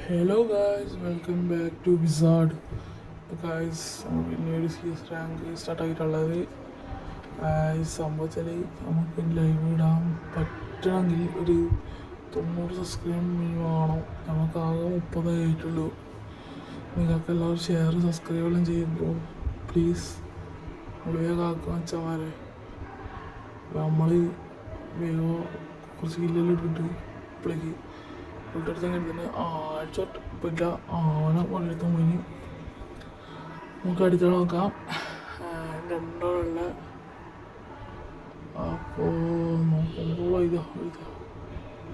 Hello guys, welcome back to wizard. Guys, പിന്നീട് സീസ് rank സ്റ്റാർട്ടായിട്ടുള്ളത്. സംഭവത്തിൽ നമുക്ക് ലൈവ് ഇടാൻ പറ്റണമെങ്കിൽ ഒരു 90 സബ്സ്ക്രൈബ് മിനിമം ആവണം. നമുക്കാകെ 30 ആയിട്ടുള്ളൂ. നിങ്ങൾക്ക് എല്ലാവരും ഷെയർ സബ്സ്ക്രൈബെല്ലാം ചെയ്യുമ്പോൾ പ്ലീസ് വേഗം ആക്കാൻ വെച്ചാൽ നമ്മൾ വേഗം കുറച്ച് കില്ലെല്ലാം ഇട്ടിട്ട് ഇപ്പോഴേക്ക് വീട്ടെടുത്ത് കഴിഞ്ഞിട്ട് ആഴ്ചോട്ട് ഇല്ല ആവനെ പണിയെടുത്ത് പോയി നമുക്ക് അടിച്ചാൽ നോക്കാം. രണ്ടാളുള്ള അപ്പോൾ നോക്കുമ്പോൾ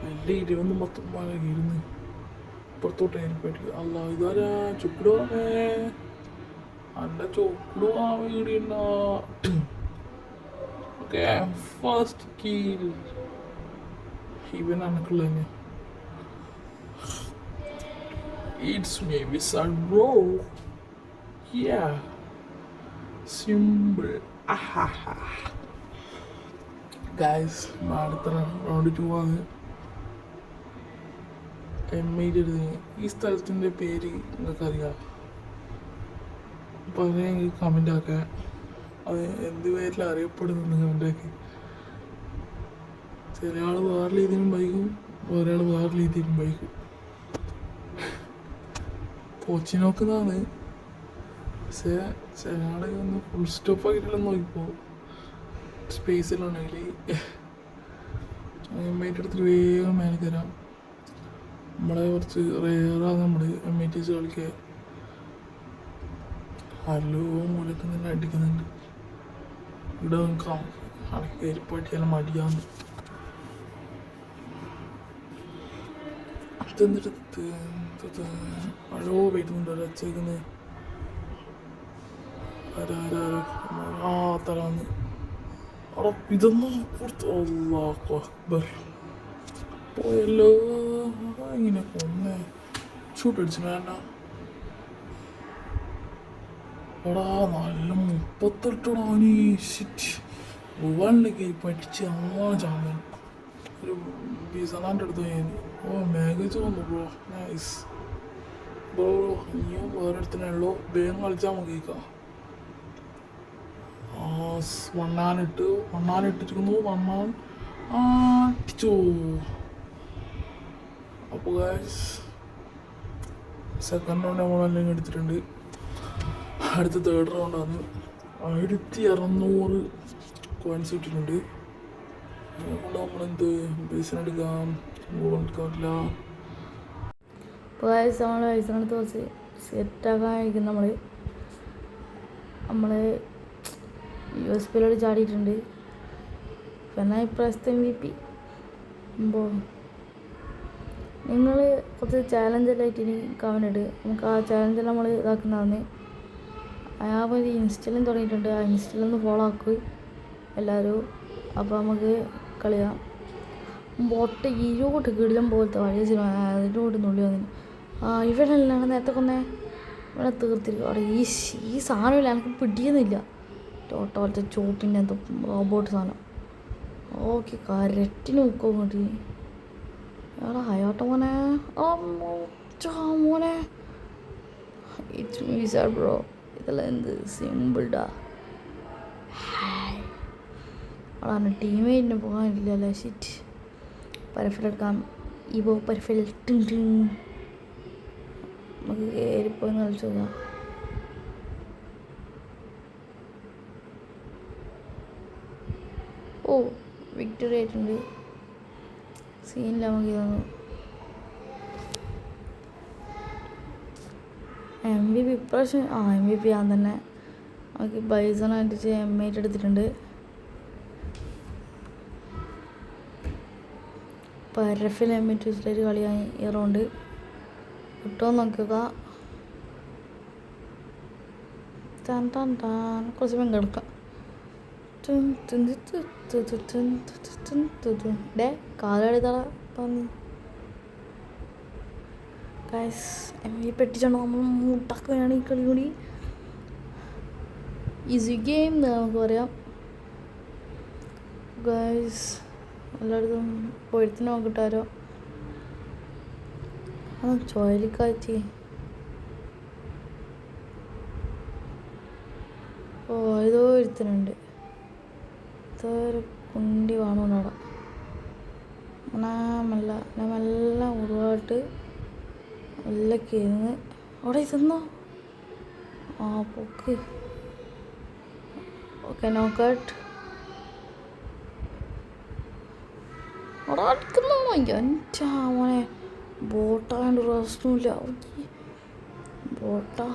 എൻ്റെ 20-19 ഇരുന്ന് ഇപ്പുറത്തോട്ട് എനിക്ക് അല്ല ഇതാരാ ചുക്കിടുവാമേ അല്ല ചുക്കിടുവാ വീടിണ്ട. ഓക്കെ, ഫസ്റ്റ് കീൽ ഇവൻ അനക്കുള്ള തന്നെ. It's me, Wizard Bro. Yeah. Simple. Ahaha. Guys, അടുത്ത റൗണ്ട് 2 ആണ്. ഈ സ്ഥലത്തിൻ്റെ പേര് നിങ്ങൾക്കറിയാം? അപ്പോൾ അതിനെ കമൻ്റ് ആക്കാൻ. അത് എന്ത് പേരിലാണ് അറിയപ്പെടുന്നത് കമൻ്റ് ആക്കി. ചില ആൾ വേറെ രീതിയിലും ബൈക്കും, ഒരാൾ വേറെ രീതിയിലും ബൈക്കും. പോച്ചി നോക്കുന്നതാണ്. പക്ഷേ ചില ആളെ ഒന്ന് ഫുൾ സ്റ്റോപ്പ് ആക്കിയിട്ടെല്ലാം നോക്കിപ്പോൾ സ്പേസിലുണ്ടെങ്കിൽ എംഐറ്റി എടുത്തിട്ട് വേഗം മേലെ തരാം. നമ്മളെ കുറച്ച് റെയറാണ് നമ്മൾ എംഐറ്റീസ് കളിക്കുക. ഹലോ മൂലക്ക് തന്നെ അടിക്കുന്നുണ്ട്. ഇവിടെ നോക്കാം കയറിപ്പട്ടിയെല്ലാം മടിയാന്ന്. അതെന്നിട്ട് ഹലോ വരുന്നുണ്ട് ഒരച്ചേക്കുന്നത്. തരാന്ന് ഇതൊന്നും പുറത്ത് പോയല്ലോ. ഇങ്ങനെ കൊന്നേ ഷൂട്ടടിച്ചു വേണ്ട. എടാ നല്ല 38 നീ ഭൂവാനിലേക്ക് പഠിച്ച് ചാമ്പൻ ഒരു ബീസലാൻ്റെ അടുത്ത് ഞാൻ മാഗേജ് വന്നു ബ്രോ. Nice bro. ഇനിയും വേറെ അടുത്തന്നെയുള്ളൂ. വേഗം കളിച്ചാൽ നോക്കിക്കാം. വണ്ണാനിട്ടിരിക്കുന്നു. അടിച്ചു. അപ്പോൾ സെക്കൻഡ് റൗണ്ട് നമ്മളെല്ലാം എടുത്തിട്ടുണ്ട്. അടുത്ത തേർഡ് റൗണ്ടാണ്. 1600 കോയിൻസ് ഇട്ടിട്ടുണ്ട്. അതുകൊണ്ട് നമ്മളെന്ത് ബേസിനെടുക്കാം, എടുക്കാറില്ല. ഇപ്പോൾ നമ്മൾ പൈസനെടുത്ത് കുറച്ച് സെറ്റാക്കാനായിരിക്കും. നമ്മൾ USPയിലോട്ട് ചാടിയിട്ടുണ്ട്. പിന്നെ ഇപ്രാവശ്യത്തെ MVP അപ്പോൾ നിങ്ങൾ കുറച്ച് ചാലഞ്ചെല്ലാം ആയിട്ട് ഇനി കമൻ്റ് ഇട്ട് നമുക്ക് ആ ചാലഞ്ചെല്ലാം നമ്മൾ ഇതാക്കുന്നതാണ്. ഞാൻ ഒരു ഇൻസ്റ്റയിലും തുടങ്ങിയിട്ടുണ്ട്. ആ ഇൻസ്റ്റയിലൊന്ന് ഫോളോ ആക്കുക എല്ലാവരും. അപ്പോൾ നമുക്ക് കളിയാം. ബോട്ട് ഇരുപത് കിടിലം പോലത്തെ വലിയ സിനിമ അതിനോട് നുള്ളി വന്നിന്. ഇവനെല്ലാം നേരത്തെ കൊന്നേ ഇവിടെ തീർത്തിരിക്കും. അവിടെ ഈ സാധനമില്ല, എനിക്ക് പിടിയുന്നില്ല. ടോട്ടോലത്തെ ചോപ്പിൻ്റെ എന്തോ റോബോട്ട് സാധനം. ഓക്കെ, കരട്ടിന് മുക്കോ ഇങ്ങോട്ട്. എടാ ഹയോട്ടോ മോനെ. മോനെ ഇറ്റ്സ് മീ വിസാർഡ് ബ്രോ. ഇതെല്ലാം എന്ത് സിമ്പിൾഡാ. അതാണ് ടീമേറ്റിന് പോകാനില്ലല്ലേ. ഷിറ്റ്. പരഫിൽ എടുക്കാം. ഇവോ പരഫിൽ നമുക്ക് കയറിപ്പോയി കളിച്ചു നോക്കാം. ഓ വിക്ടറി ആയിട്ടുണ്ട്. സീനില്ല നമുക്ക് ഇതൊന്നു. MVP ഇപ്രാവശ്യം MVP ഞാൻ തന്നെ. നമുക്ക് ബൈസണായിട്ട് M8 എടുത്തിട്ടുണ്ട്. പരഫിൽ M8 വെച്ചിട്ടൊരു കളിയായി ഈ റൗണ്ട്. കിട്ടുമോ നോക്കുക. കുറച്ച് പേൻ കിടക്കാം. കാലടിത്തള പന്നി ഗൈസ്. MVP പെട്ടിച്ചാണോ നമ്മൾ മുട്ടാക്കുകയാണ് ഈ കളി കൂടി. ഈസി ഗെയിം നമുക്ക് പറയാം ഗൈസ്. എല്ലായിടത്തും പൊഴുത്തിന് നോക്കിട്ടാരോ. അത് ചുഴലിക്കാറ്റ്. ഓ ഏതോ ഒരുത്തനുണ്ട്. ഏതോ ഒരു കുണ്ടി കാണുന്നവിടെ. ഞാൻ മെല്ലെ ഉരുവായിട്ട് നല്ല കിരുന്ന് അവിടെ ഇരുന്നോ. ആ പൊക്ക്. ഓക്കെ നോക്കട്ട്. അവിടെ അടുക്കുന്നോ എൻ്റെ മോനെ. ബോട്ടായതുകൊണ്ട് പ്രശ്നമില്ല. ബോട്ടാ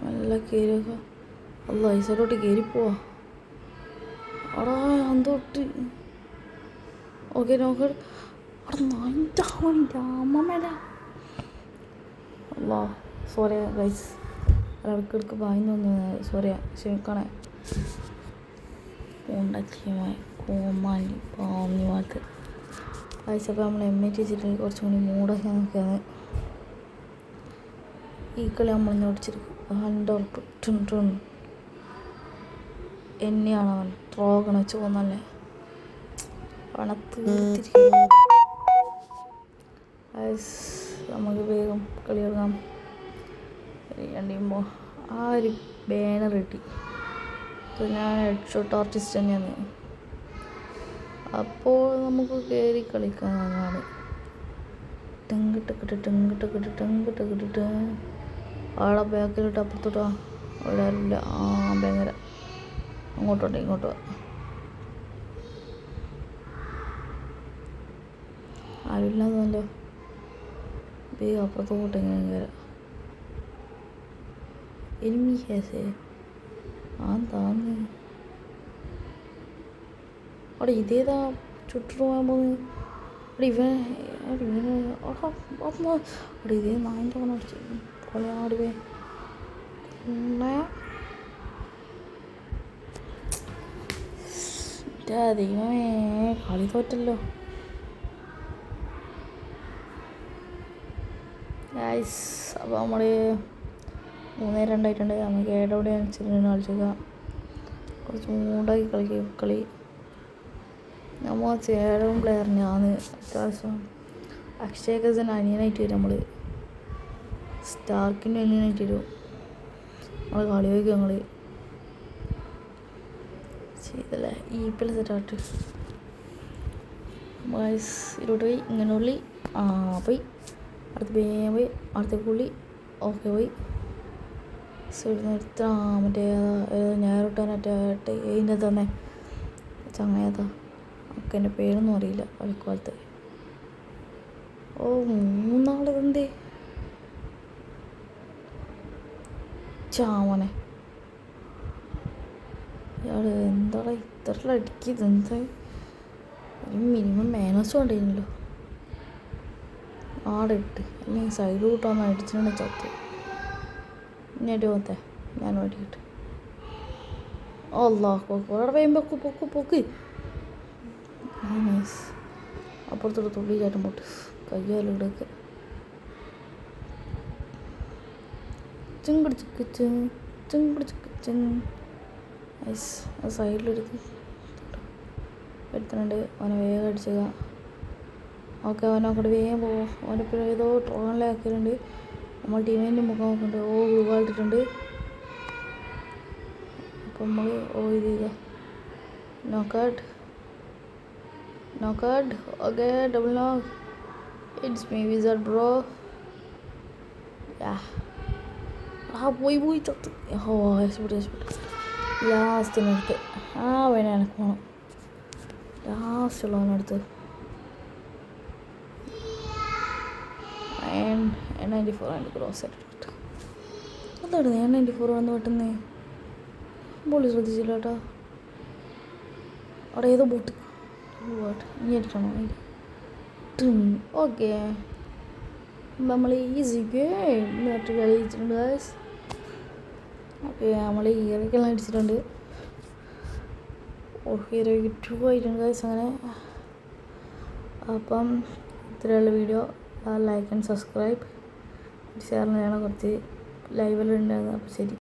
നല്ല കയറുക. അല്ല ഐസോട്ടോട്ട് കയറിപ്പോവാ. അവിടെ എന്തോട്ട്. ഓക്കെ നോക്കട്ട്. അവിടെ എൻ്റെ അമ്മമ്മേല. അല്ല സോറിയാ ഗൈസ്, ഇടയ്ക്കിടയ്ക്ക് പായുന്നു തോന്നുന്നു. സോറിയാ, ക്ഷമിക്കണേ. ഉണ്ടാക്കിയമായി കോമാലി പാന്നി ഭാഗത്ത് വായിച്ചപ്പോൾ നമ്മൾ വെച്ചിട്ട് കുറച്ചും കൂടി മൂടൊക്കെ നോക്കിയാണ്. ഈ കളി നമ്മൾ നോടിച്ചിരിക്കും. എന്നെയാണ് അവൻ ട്രോഗണ ചോന്നല്ലേ പണത്ത്. നമുക്ക് വേഗം കളി കളിക്കാം. കഴിയുമ്പോൾ ആ ഒരു ബാനർ കിട്ടി. ഞാൻ ഹെഡ്ഷോട്ട് ആർട്ടിസ്റ്റ് തന്നെയാണ്. അപ്പോൾ നമുക്ക് കയറി കളിക്കാനാണ്. ടെങ്കിട്ടിട്ട് ആളെ ബാക്കിലിട്ട് അപ്പുറത്തോട്ടാ. അവിടെ ആരുമില്ല. ആ ഭയങ്കര അങ്ങോട്ടോട്ടെ ഇങ്ങോട്ടോ. ആരുമില്ലാന്നല്ലോ. വേഗം അപ്പുറത്തോട്ട് എങ്ങനെ കയറാം. എനിമി ഹേസേ ആ താന്ന് അവിടെ ഇതേതാ ചുറ്റു പോകാൻ പോകുന്നത്. അവിടെ ഇവനെ അവിടെ ഇതേ നായിൻ്റെ പണം അടിച്ചു പോലെ ആടുവേ. ദൈവമേ കളി തോറ്റല്ലോ. അപ്പോൾ നമ്മൾ 3-2 നമുക്ക് ഏടോടെ കളിച്ചേക്കുക. കുറച്ച് മൂടാക്കി കളി. നമ്മൾ ചേരും പ്ലെയർ ഞാൻ അത്യാവശ്യം അക്ഷയക്കസൻ അനിയനായിട്ട് വരും. നമ്മൾ സ്റ്റാർക്കിൻ്റെ അനിയനായിട്ട് വരും. നമ്മൾ കളി വയ്ക്കും. ഞങ്ങൾ ചെയ്തല്ലേ ഈപ്പിൽ സെറ്റാട്ട് ബോയ്സ് ഇരുട്ട് പോയി. ഇങ്ങനെ ഉള്ളി പോയി. അടുത്ത് വേഗം പോയി. അടുത്തേക്ക് ഉള്ളി. ഓക്കെ പോയി. നിർത്താ മറ്റേ ഞായറോട്ടാനറ്റെ ഇതിൻ്റെ തന്നെ ചങ്ങയതാ. ഒക്കെ എൻ്റെ പേരൊന്നും അറിയില്ല കളിക്കാലത്ത്. ഓ 3 എന്തേ ചാമനെ. ഇയാൾ എന്താടാ ഇത്ര അടിക്കിയത്? എന്താ ഒരു മിനിമം മാനേഴ്സ് വേണ്ടിയിരുന്നല്ലോ. ആടിട്ട് അല്ലെങ്കിൽ സൈഡ് കൂട്ടാന്ന് അടിച്ചിട്ടുണ്ടെങ്കിൽ ചത്ത്. ഇനി അടി പോത്തെ ഞാൻ വേണ്ടിയിട്ട്. അല്ലാ അവിടെ വേഗം പൊക്ക്. നൈസ്. അപ്പുറത്തോട്ട് തുള്ളി ചാറ്റം പോട്ട് കയ്യാലിടൊക്കെ ചിങ്കിടിച്ചിക്ക്. നൈസ്. ആ സൈഡിലെടുത്ത് എടുത്തുണ്ട്. അവനെ വേഗം അടിച്ചേക്ക. ഓക്കെ അവനങ്ങോട്ട് വേഗം പോവും. അവനിപ്പോൾ ഏതോ ട്രോണിലാക്കിയിട്ടുണ്ട്. നമ്മൾ ടീമിൻ്റെ മുഖം നോക്കുന്നുണ്ട്. ഓ ഗ്ലൂവായിട്ടിട്ടുണ്ട്. അപ്പം നമ്മൾ ഇത് ചെയ്താൽ നോക്കാട്ട്. ഓക്കെ ഡബിൾ നോക്ക്. It's me wizard bro. പോയി ചത്ത്. ഓ രക്ഷപ്പെട്ടു. ലാസ്റ്റിനടുത്ത് വേണേ എനിക്ക് പോകണം. ലാസ്റ്റുള്ളവനടുത്ത് N94 ക്രോസ് ആയിട്ട് അതാണ്. N94 വന്ന് പെട്ടെന്ന് ബോളി ശ്രദ്ധിച്ചില്ല കേട്ടോ. അവിടെ ഏതോ ബോട്ട് ഇനി അടിക്കണോ? ഓക്കെ നമ്മൾ ഈസി ഗെയിം കളിച്ചിട്ടുണ്ട് ഗൈസ്. ഓക്കെ നമ്മൾ ഹീറോയ്ക്കെല്ലാം അടിച്ചിട്ടുണ്ട്. ഹീറോയ്ക്ക് 2 ആയിട്ടുണ്ട് ഗൈസ്. അങ്ങനെ അപ്പം ഇത്രയുള്ള video. Like and subscribe share ചെയ്യണം. കുറച്ച് ലൈവിലുണ്ടായിരുന്നു. അപ്പോൾ ശരി.